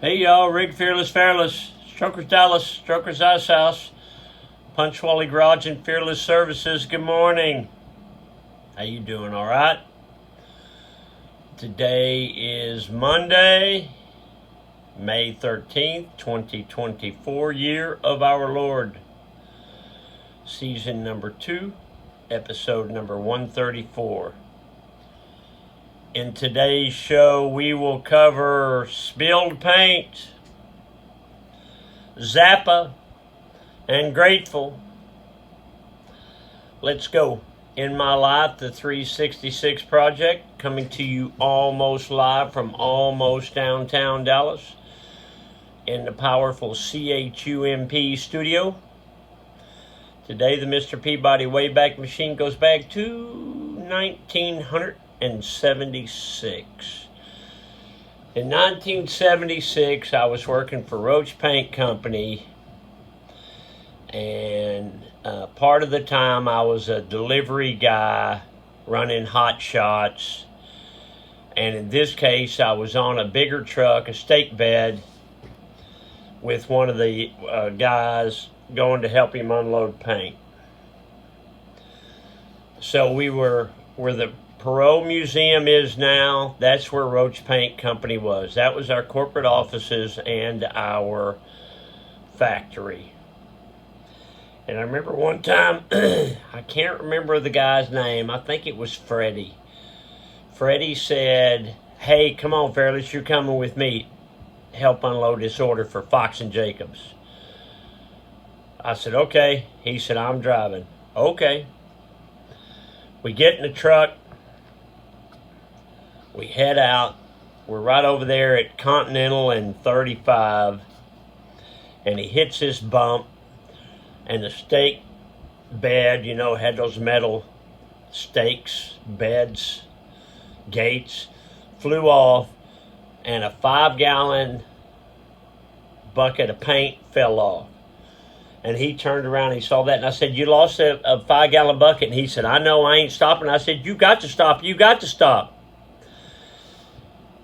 Hey y'all, Rick Fearless, Strokers Dallas, Strokers Ice House, Punchwally Garage and Fearless Services. Good morning. How you doing? All right? Today is Monday, May 13th, 2024, year of our Lord. Season number 2, episode number 134. In today's show, we will cover spilled paint, Zappa, and Grateful. Let's go. In My Life, the 366 Project, coming to you almost live from almost downtown Dallas in the powerful CHUMP studio. Today, the Mr. Peabody Wayback Machine goes back to 1976. In 1976, I was working for Roach Paint Company, and part of the time I was a delivery guy running hot shots, and in this case I was on a bigger truck, a stake bed, with one of the guys going to help him unload paint. So we were where the Perot Museum is now. That's where Roach Paint Company was. That was our corporate offices and our factory. And I remember one time, I can't remember the guy's name. I think it was Freddie. Freddie said, "Hey, come on, Fearless, you're coming with me. Help unload this order for Fox and Jacobs." I said, "Okay." He said, "I'm driving." Okay. We get in the truck. We head out. We're right over there at Continental and 35. And he hits this bump. And the stake bed, had those metal stakes, beds, gates, flew off. And a 5-gallon bucket of paint fell off. And he turned around and he saw that. And I said, "You lost a 5-gallon bucket." And he said, "I know, I ain't stopping." I said, "You got to stop. You got to stop."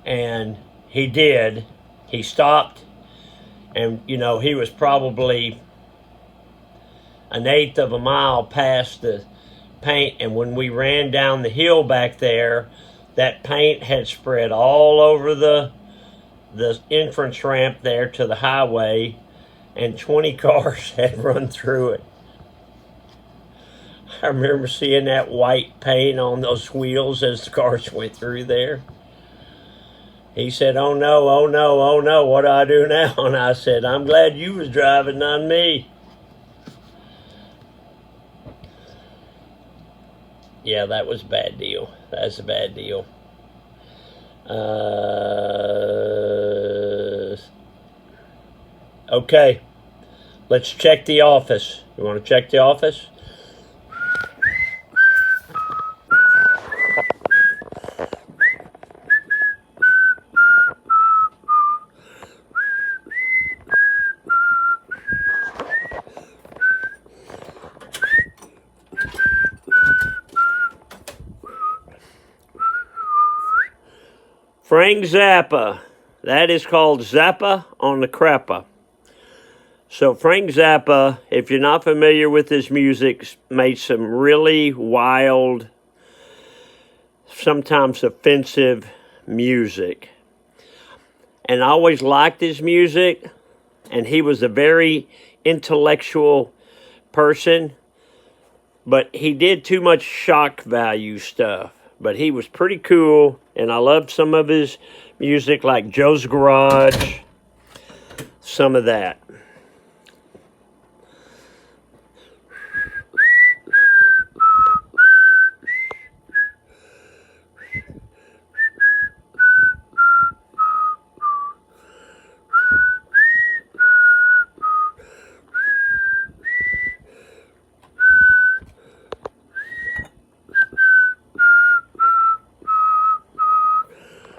And he did. He stopped. And, he was probably an eighth of a mile past the paint. And when we ran down the hill back there, that paint had spread all over the entrance ramp there to the highway. And 20 cars had run through it. I remember seeing that white paint on those wheels as the cars went through there. He said, "Oh no, oh no, oh no, what do I do now?" And I said, "I'm glad you was driving, not me." Yeah, that was a bad deal. That's a bad deal. Okay, let's check the office. You want to check the office? Frank Zappa. That is called Zappa on the Crappa. So Frank Zappa, if you're not familiar with his music, made some really wild, sometimes offensive music. And I always liked his music, and he was a very intellectual person, but he did too much shock value stuff. But he was pretty cool, and I loved some of his music, like Joe's Garage, some of that.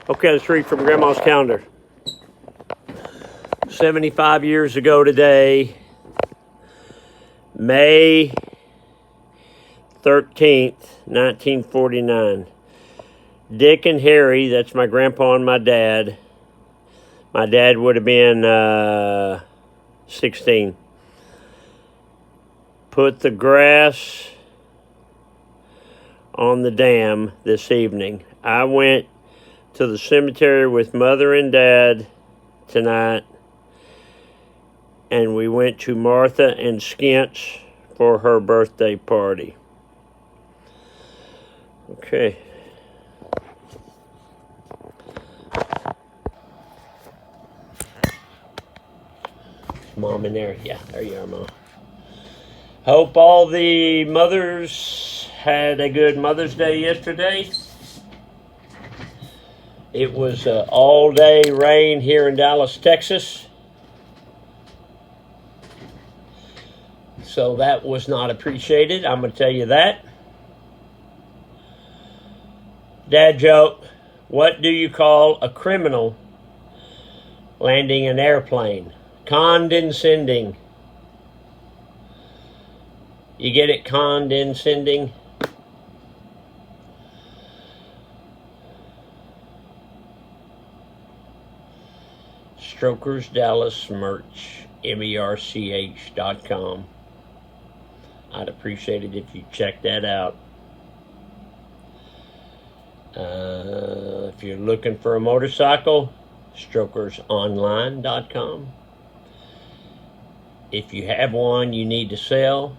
Okay, let's read from Grandma's calendar. 75 years ago today, May 13th, 1949. Dick and Harry, that's my grandpa and my dad, My dad would have been 16. Put the grass on the dam this evening. I went to the cemetery with Mother and Dad tonight, and we went to Martha and Skint's for her birthday party. Okay. Mom in there? Yeah, there you are, Mom. Hope all the mothers had a good Mother's Day yesterday. It was all-day rain here in Dallas, Texas. So that was not appreciated, I'm going to tell you that. Dad joke, what do you call a criminal landing an airplane? Condescending. You get it? Condescending? Strokers Dallas merch, merch.com. I'd appreciate it if you check that out. If you're looking for a motorcycle, strokersonline.com. If you have one you need to sell,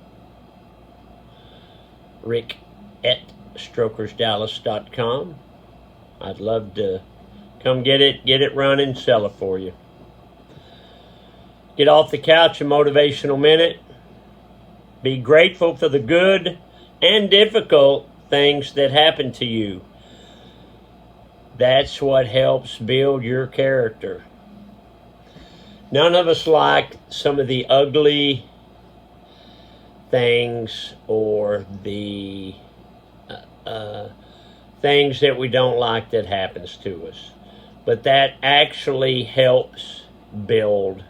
Rick at strokersdallas.com. I'd love to come get it running, sell it for you. Get off the couch, a motivational minute. Be grateful for the good and difficult things that happen to you. That's what helps build your character. None of us like some of the ugly things or the things that we don't like that happens to us. But that actually helps build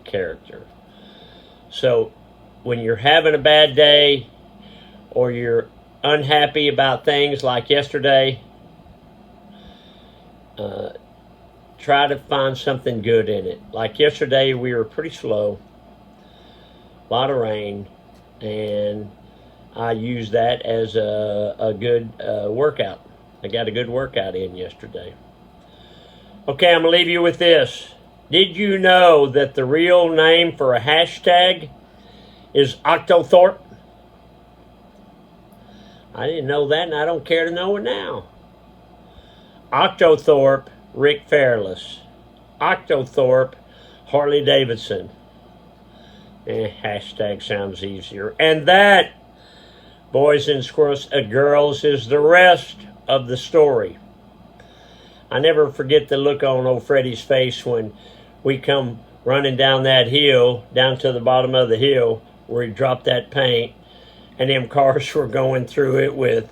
character. So when you're having a bad day or you're unhappy about things like yesterday, try to find something good in it. Like yesterday, we were pretty slow, a lot of rain, and I used that as a good workout. I got a good workout in yesterday. Okay, I'm going to leave you with this. Did you know that the real name for a hashtag is Octothorpe? I didn't know that, and I don't care to know it now. Octothorpe, Rick Fairless. Octothorpe, Harley Davidson. Hashtag sounds easier. And that, boys and girls, is the rest of the story. I never forget the look on old Freddie's face when we come running down that hill, down to the bottom of the hill, where he dropped that paint, and them cars were going through it with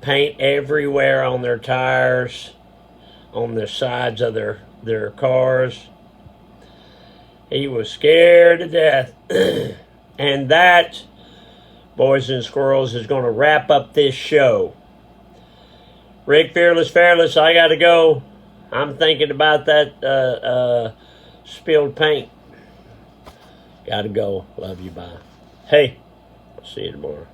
paint everywhere on their tires, on the sides of their cars. He was scared to death. And that, boys and squirrels, is going to wrap up this show. Rick Fairless, I got to go. I'm thinking about that spilled paint. Got to go. Love you. Bye. Hey, see you tomorrow.